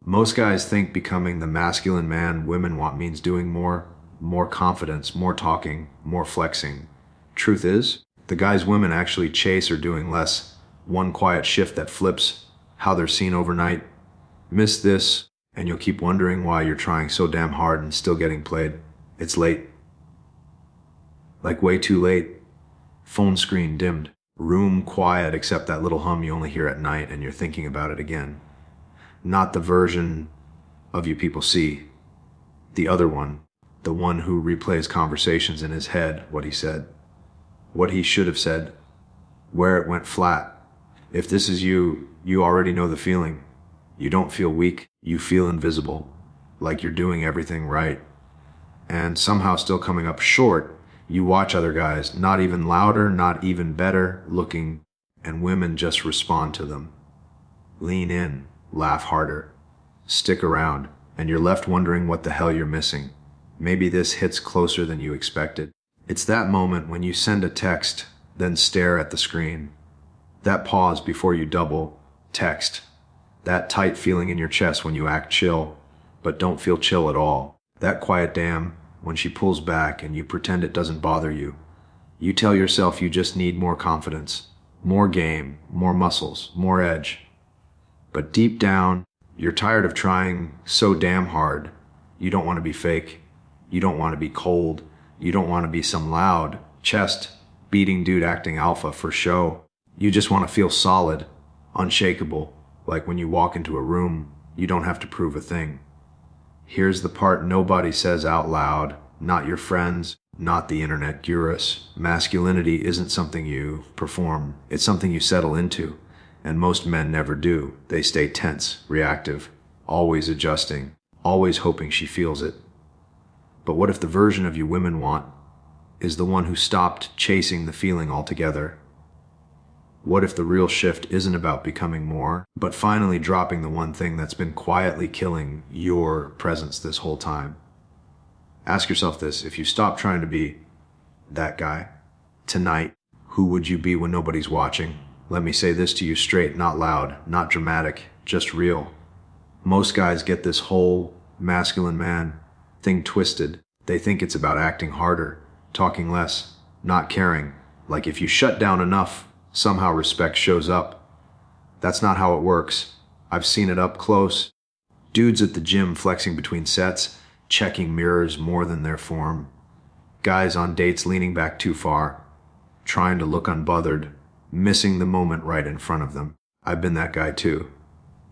Most guys think becoming the masculine man women want means doing more confidence, more talking, more flexing. Truth is, the guys women actually chase are doing less. One quiet shift that flips how they're seen overnight. Miss this, and you'll keep wondering why you're trying so damn hard and still getting played. It's late. Like way too late. Phone screen dimmed. Room quiet except that little hum you only hear at night and you're thinking about it again. Not the version of you people see. The other one. The one who replays conversations in his head, what he said. What he should have said. Where it went flat. If this is you, you already know the feeling. You don't feel weak, you feel invisible. Like you're doing everything right. And somehow still coming up short. You watch other guys, not even louder, not even better looking, and women just respond to them. Lean in, laugh harder, stick around, and you're left wondering what the hell you're missing. Maybe this hits closer than you expected. It's that moment when you send a text, then stare at the screen. That pause before you double text. That tight feeling in your chest when you act chill, but don't feel chill at all. That quiet damn when she pulls back and you pretend it doesn't bother you. You tell yourself you just need more confidence, more game, more muscles, more edge. But deep down, you're tired of trying so damn hard. You don't want to be fake. You don't want to be cold. You don't want to be some loud, chest beating dude acting alpha for show. You just want to feel solid, unshakable, like when you walk into a room, you don't have to prove a thing. Here's the part nobody says out loud, not your friends, not the internet gurus. Masculinity isn't something you perform, it's something you settle into. And most men never do. They stay tense, reactive, always adjusting, always hoping she feels it. But what if the version of you women want is the one who stopped chasing the feeling altogether? What if the real shift isn't about becoming more, but finally dropping the one thing that's been quietly killing your presence this whole time? Ask yourself this: if you stop trying to be that guy tonight, who would you be when nobody's watching? Let me say this to you straight, not loud, not dramatic, just real. Most guys get this whole masculine man thing twisted. They think it's about acting harder, talking less, not caring. Like if you shut down enough, somehow respect shows up. That's not how it works. I've seen it up close. Dudes at the gym flexing between sets, checking mirrors more than their form. Guys on dates leaning back too far, trying to look unbothered, missing the moment right in front of them. I've been that guy too,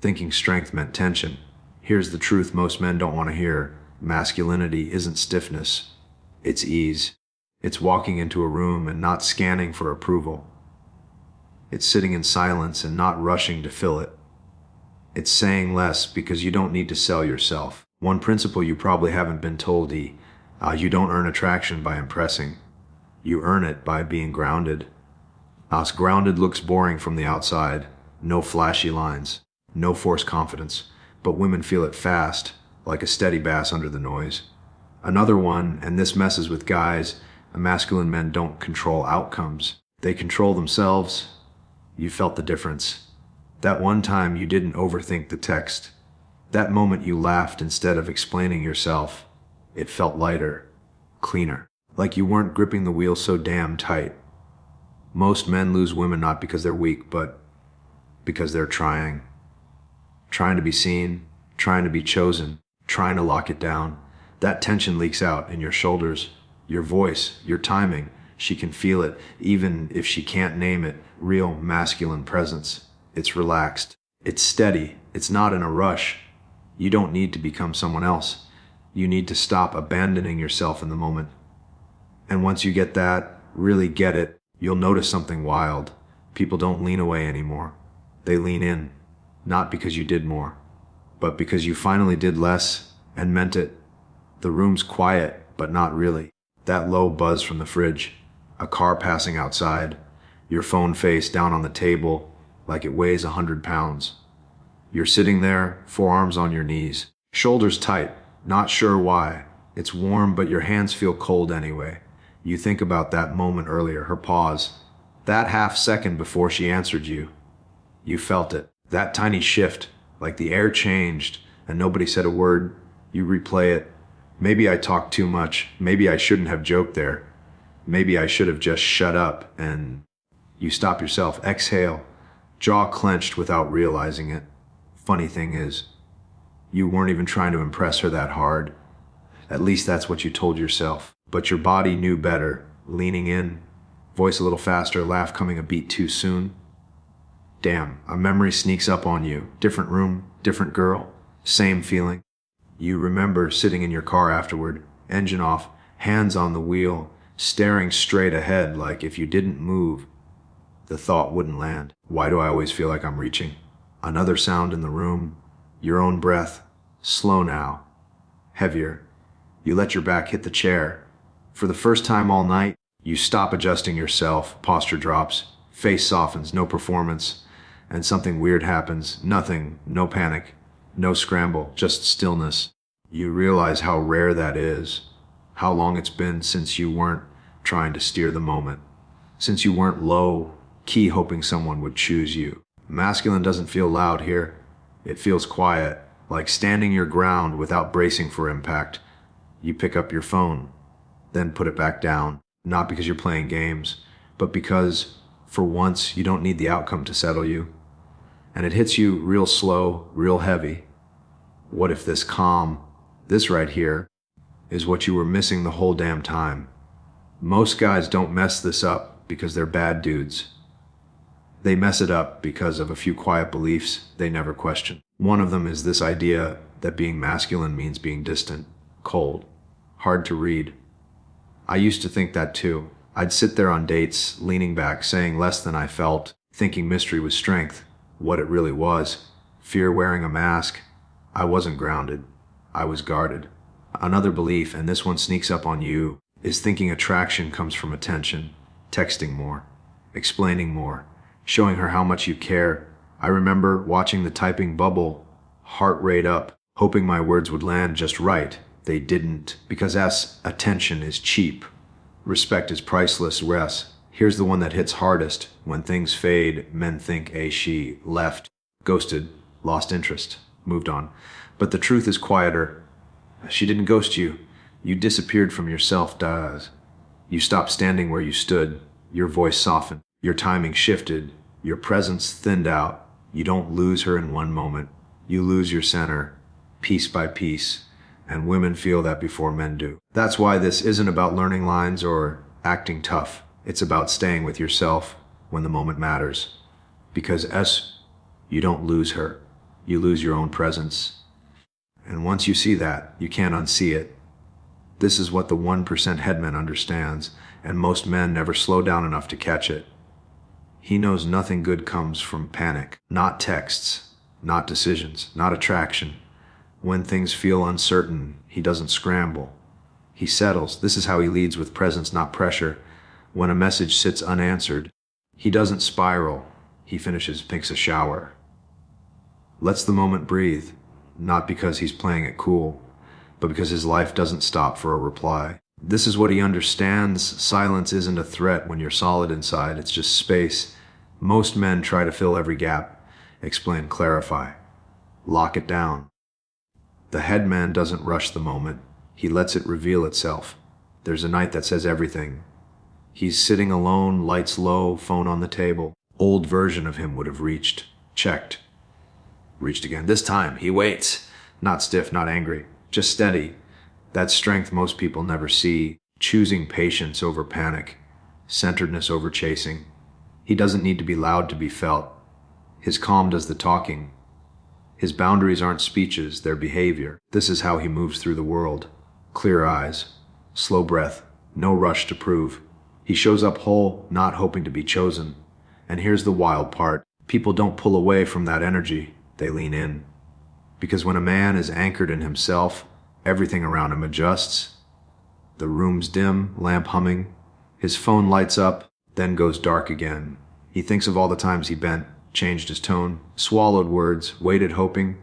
thinking strength meant tension. Here's the truth most men don't want to hear. Masculinity isn't stiffness, it's ease. It's walking into a room and not scanning for approval. It's sitting in silence and not rushing to fill it. It's saying less because you don't need to sell yourself. One principle you probably haven't been told: you don't earn attraction by impressing. You earn it by being grounded. Us grounded looks boring from the outside. No flashy lines, no forced confidence, but women feel it fast, like a steady bass under the noise. Another one, and this messes with guys, masculine men don't control outcomes. They control themselves. You felt the difference. That one time you didn't overthink the text. That moment you laughed instead of explaining yourself. It felt lighter, cleaner, like you weren't gripping the wheel so damn tight. Most men lose women not because they're weak, but because they're trying. Trying to be seen, trying to be chosen, trying to lock it down. That tension leaks out in your shoulders, your voice, your timing. She can feel it, even if she can't name it. Real masculine presence. It's relaxed. It's steady. It's not in a rush. You don't need to become someone else. You need to stop abandoning yourself in the moment. And once you get that, really get it, you'll notice something wild. People don't lean away anymore. They lean in. Not because you did more, but because you finally did less and meant it. The room's quiet, but not really. That low buzz from the fridge. A car passing outside. Your phone face down on the table like it weighs 100 pounds. You're sitting there, forearms on your knees, shoulders tight, not sure why. It's warm, but your hands feel cold anyway. You think about that moment earlier, her pause. That half second before she answered you. You felt it. That tiny shift, like the air changed and nobody said a word. You replay it. Maybe I talked too much. Maybe I shouldn't have joked there. Maybe I should have just shut up. And you stop yourself. Exhale. Jaw clenched without realizing it. Funny thing is, you weren't even trying to impress her that hard. At least that's what you told yourself. But your body knew better. Leaning in, voice a little faster, laugh coming a beat too soon. Damn, a memory sneaks up on you. Different room, different girl, same feeling. You remember sitting in your car afterward, engine off, hands on the wheel, staring straight ahead like if you didn't move, the thought wouldn't land. Why do I always feel like I'm reaching? Another sound in the room, your own breath, slow now, heavier. You let your back hit the chair. For the first time all night, you stop adjusting yourself, posture drops, face softens, no performance, and something weird happens. Nothing, no panic, no scramble, just stillness. You realize how rare that is, how long it's been since you weren't trying to steer the moment, since you weren't low key hoping someone would choose you. Masculine doesn't feel loud here. It feels quiet, like standing your ground without bracing for impact. You pick up your phone, then put it back down, not because you're playing games, but because, for once, you don't need the outcome to settle you. And it hits you real slow, real heavy. What if this calm, this right here, is what you were missing the whole damn time? Most guys don't mess this up because they're bad dudes. They mess it up because of a few quiet beliefs they never question. One of them is this idea that being masculine means being distant, cold, hard to read. I used to think that too. I'd sit there on dates, leaning back, saying less than I felt, thinking mystery was strength. What it really was, fear wearing a mask. I wasn't grounded. I was guarded. Another belief, and this one sneaks up on you, is thinking attraction comes from attention, texting more, explaining more, showing her how much you care. I remember watching the typing bubble, heart rate up, hoping my words would land just right. They didn't, because attention is cheap. Respect is priceless. Here's the one that hits hardest. When things fade, men think she left, ghosted, lost interest, moved on. But the truth is quieter. She didn't ghost you. You disappeared from yourself, Daz. You stopped standing where you stood. Your voice softened. Your timing shifted. Your presence thinned out. You don't lose her in one moment. You lose your center, piece by piece. And women feel that before men do. That's why this isn't about learning lines or acting tough. It's about staying with yourself when the moment matters. Because you don't lose her. You lose your own presence. And once you see that, you can't unsee it. This is what the 1% headman understands, and most men never slow down enough to catch it. He knows nothing good comes from panic. Not texts, not decisions, not attraction. When things feel uncertain, he doesn't scramble. He settles. This is how he leads, with presence, not pressure. When a message sits unanswered, he doesn't spiral. He finishes, takes a shower. Lets the moment breathe, not because he's playing it cool, but because his life doesn't stop for a reply. This is what he understands. Silence isn't a threat when you're solid inside. It's just space. Most men try to fill every gap, explain, clarify, lock it down. The headman doesn't rush the moment. He lets it reveal itself. There's a night that says everything. He's sitting alone, lights low, phone on the table. Old version of him would have reached, checked, reached again. This time, he waits. Not stiff, not angry, just steady. That strength most people never see. Choosing patience over panic, centeredness over chasing. He doesn't need to be loud to be felt. His calm does the talking. His boundaries aren't speeches, they're behavior. This is how he moves through the world. Clear eyes, slow breath, no rush to prove. He shows up whole, not hoping to be chosen. And here's the wild part. People don't pull away from that energy, they lean in. Because when a man is anchored in himself, everything around him adjusts. The room's dim, lamp humming. His phone lights up, then goes dark again. He thinks of all the times he bent, changed his tone, swallowed words, waited hoping.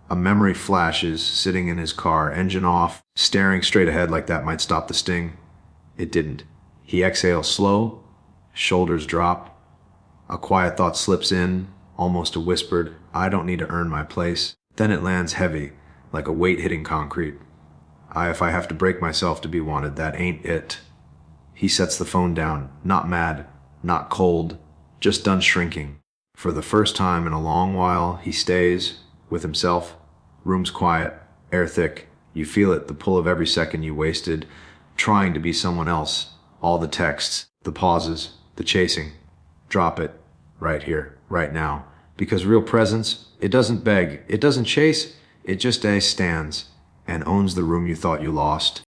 A memory flashes, sitting in his car, engine off, staring straight ahead like that might stop the sting. It didn't. He exhales slow, shoulders drop. A quiet thought slips in, almost a whispered, I don't need to earn my place. Then it lands heavy, like a weight hitting concrete. If I have to break myself to be wanted, that ain't it. He sets the phone down, not mad, not cold, just done shrinking. For the first time in a long while, he stays with himself. Room's quiet, air thick. You feel it, the pull of every second you wasted trying to be someone else. All the texts, the pauses, the chasing. Drop it right here, right now. Because real presence, it doesn't beg, it doesn't chase, it just stands and owns the room you thought you lost.